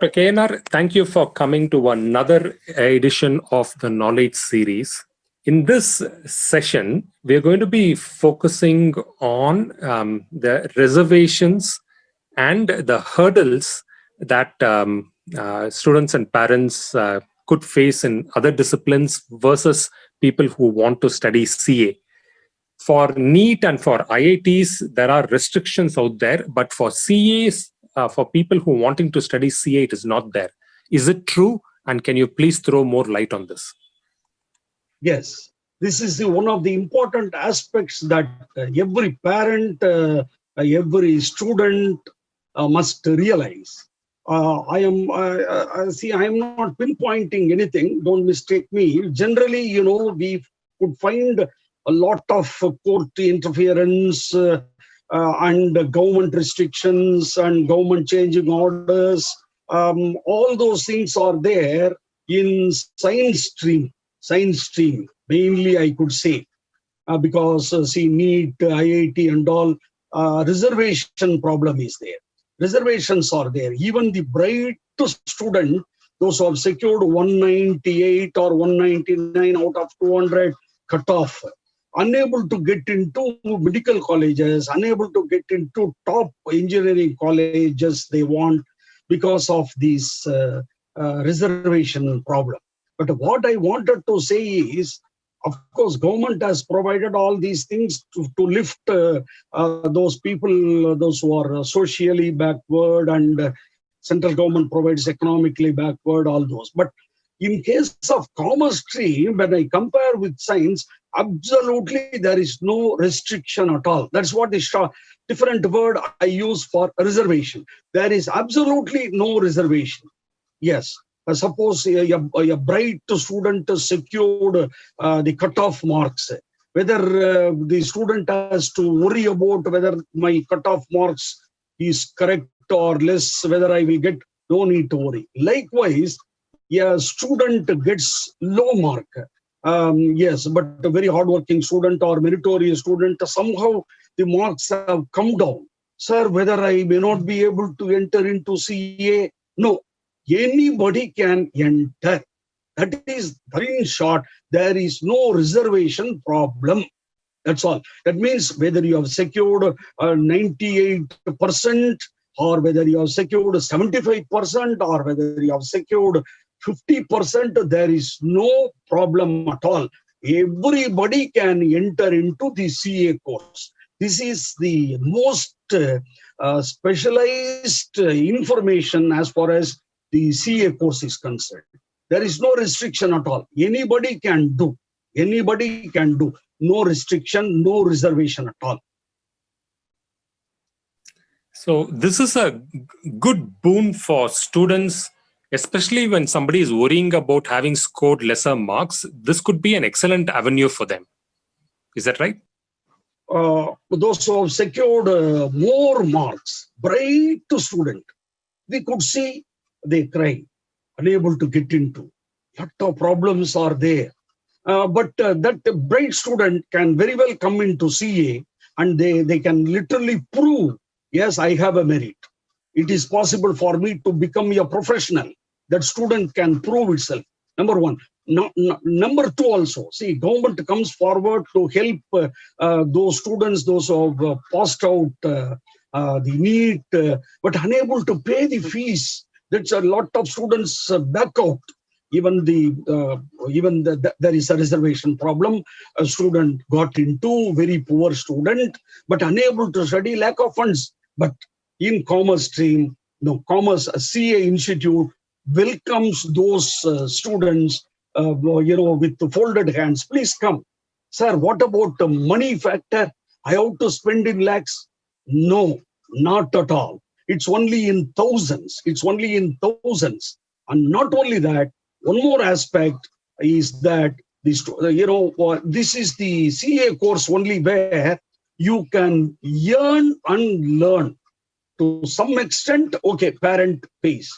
Dr. K.N.R., thank you for coming to another edition of the Knowledge Series. In this session, we're going to be focusing on the reservations and the hurdles that students and parents could face in other disciplines versus people who want to study CA. For NEET and for IITs, there are restrictions out there, but for CAs, for people who are wanting to study CA, it is not there. Is it true? And can you please throw more light on this? Yes, this is one of the important aspects that every parent, every student must realize. I am not pinpointing anything. Don't mistake me. Generally, we could find a lot of court interference and government restrictions and government changing orders. All those things are there in science stream, mainly I could say, because see, NEET, IIT and all, reservation problem is there. Reservations are there. Even the bright student, those who have secured 198 or 199 out of 200 cutoff, unable to get into medical colleges, unable to get into top engineering colleges they want because of this reservation problem. But what I wanted to say is, of course, government has provided all these things to lift those people, those who are socially backward, and central government provides economically backward, all those. But in case of commerce stream, when I compare with science, absolutely there is no restriction at all. That's what the different word I use for reservation. There is absolutely no reservation. Yes. Suppose a bright student secured the cutoff marks, whether the student has to worry about whether my cutoff marks is correct or less, whether I will get, no need to worry. Likewise, a student gets low mark, yes, but a very hardworking student or meritorious student, somehow the marks have come down. Sir, whether I may not be able to enter into CA? No. Anybody can enter. That is, in short, there is no reservation problem. That's all. That means whether you have secured 98% or whether you have secured 75% or whether you have secured 50%, there is no problem at all. Everybody can enter into the CA course. This is the most specialized information as far as the CA course is concerned. There is no restriction at all. Anybody can do. Anybody can do. No restriction, no reservation at all. So this is a good boon for students, especially when somebody is worrying about having scored lesser marks. This could be an excellent avenue for them. Is that right? Those who have secured more marks, bright student, we could see they cry, unable to get into. Lot of problems are there. But that bright student can very well come into CA and they can literally prove, yes, I have a merit. It is possible for me to become a professional. That student can prove itself. Number one. Number two also, see, government comes forward to help those students, those who have passed out the NEET, but unable to pay the fees. That's a lot of students back out. Even there is a reservation problem. A student got into, very poor student, but unable to study, lack of funds. But in commerce stream, commerce CA Institute welcomes those students, with folded hands. Please come. Sir, what about the money factor? I have to spend in lakhs? No, not at all. It's only in thousands. It's only in thousands. And not only that, one more aspect is that this is the CA course only where you can yearn and learn. To some extent, okay, parent pays,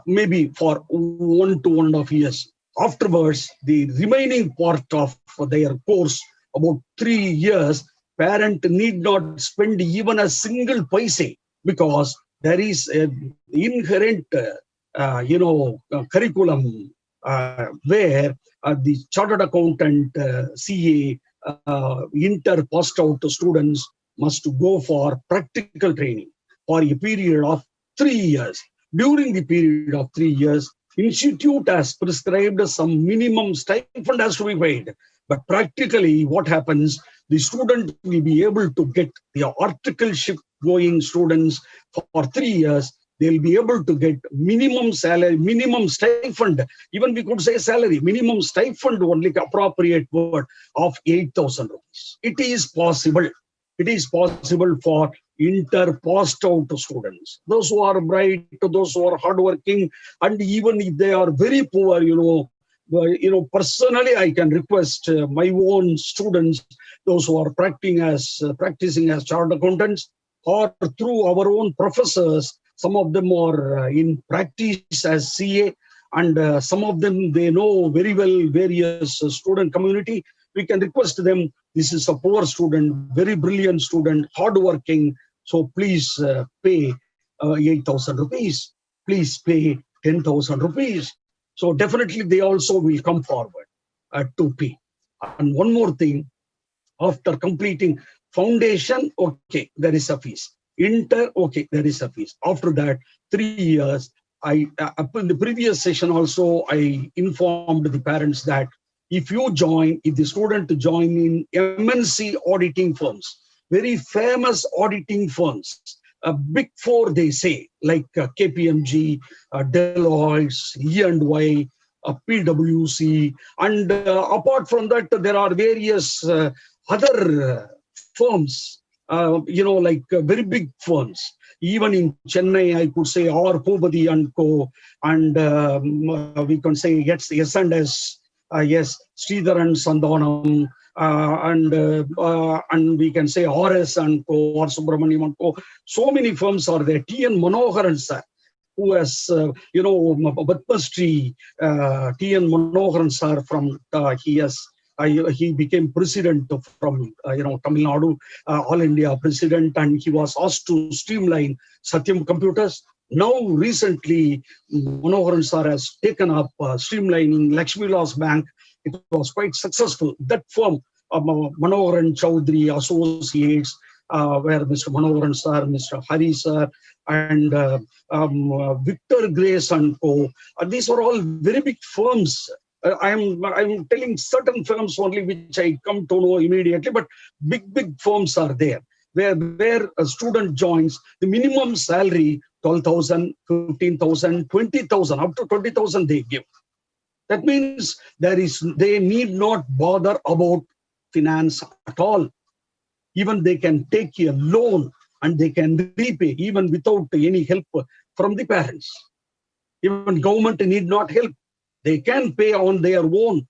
maybe for 1 to 1.5 years. Afterwards, the remaining part of their course, about 3 years, parent need not spend even a single paise because there is an inherent curriculum where the chartered accountant, CA, inter passed out students must go for practical training for a period of 3 years. During the period of 3 years, institute has prescribed some minimum stipend has to be paid. But practically what happens, the student will be able to get the articleship going students for 3 years. They'll be able to get minimum salary, minimum stipend, even we could say salary, minimum stipend, only appropriate word, of 8,000 rupees. It is possible. It is possible for inter-passed out students, those who are bright, those who are hardworking, and even if they are very poor, personally, I can request my own students, those who are practicing as chartered accountants, or through our own professors. Some of them are in practice as CA, and some of them, they know very well various student community. We can request them, this is a poor student, very brilliant student, hardworking, so please pay 8,000 rupees, please pay 10,000 rupees. So definitely they also will come forward to pay. And one more thing, after completing foundation, okay, there is a fees. Inter, okay, there is a fees. After that, 3 years, in the previous session also, I informed the parents that if the student join in MNC auditing firms, very famous auditing firms, big four they say, like KPMG, Deloitte, E&Y, PwC, and apart from that, there are various other firms, like very big firms. Even in Chennai, I could say R. Pobadi and Co. And we can say S&S, yes, Sridhar and Sandhanam, and we can say RS and Co. or Subramaniam and Co. So many firms are there. T.N. Manoharan sir, who has, Batmastri, T.N. Manoharan sir from, he became president from, Tamil Nadu, All India president, and he was asked to streamline Satyam Computers. Now, recently, Manoharan sir has taken up streamlining Lakshmi Vilas Bank. It was quite successful. That firm, Manoharan Chowdhury Associates, where Mr. Manoharan sir, Mr. Hari sir, and Victor Grace and Co. These are all very big firms. I'm telling certain firms only which I come to know immediately, but big firms are there where a student joins. The minimum salary 12,000, 15,000, 20,000, up to 20,000 they give. That means they need not bother about finance at all. Even they can take a loan and they can repay even without any help from the parents. Even government need not help. They can pay on their own.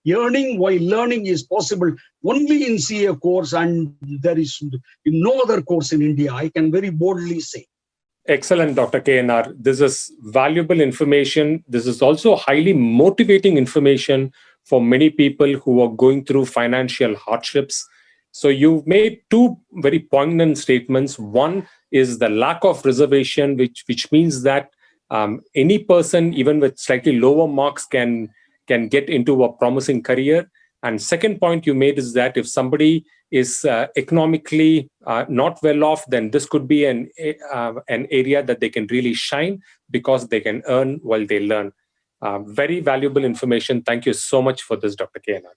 Earning while learning is possible only in CA course, and there is in no other course in India, I can very boldly say. Excellent, Dr. K.N.R. This is valuable information. This is also highly motivating information for many people who are going through financial hardships. So you've made two very poignant statements. One is the lack of reservation, which means that any person, even with slightly lower marks, can get into a promising career. And second point you made is that if somebody is economically not well off, then this could be an area that they can really shine because they can earn while they learn. Very valuable information. Thank you so much for this, Dr. K.N.R.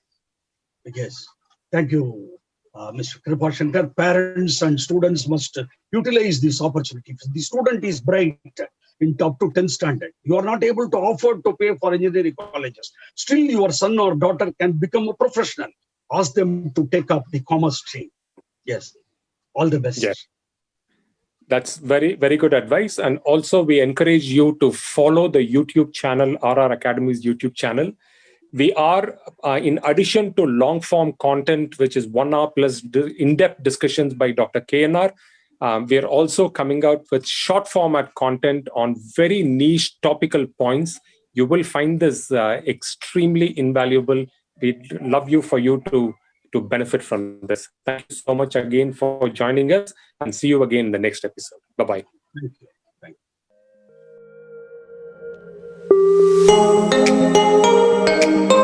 Yes, thank you, Mr. Kripashankar. Parents and students must utilize this opportunity. If the student is bright in up to 10th standard, you are not able to afford to pay for engineering colleges. Still, your son or daughter can become a professional. Ask them to take up the commerce stream. Yes, all the best. Yes. That's very, very good advice. And also, we encourage you to follow the YouTube channel, RR Academy's YouTube channel. We are, in addition to long form content, which is 1 hour plus in-depth discussions by Dr. K.N.R., we are also coming out with short format content on very niche topical points. You will find this extremely invaluable. We'd love for you to benefit from this. Thank you so much again for joining us, and see you again in the next episode. Bye-bye. Thank you. you.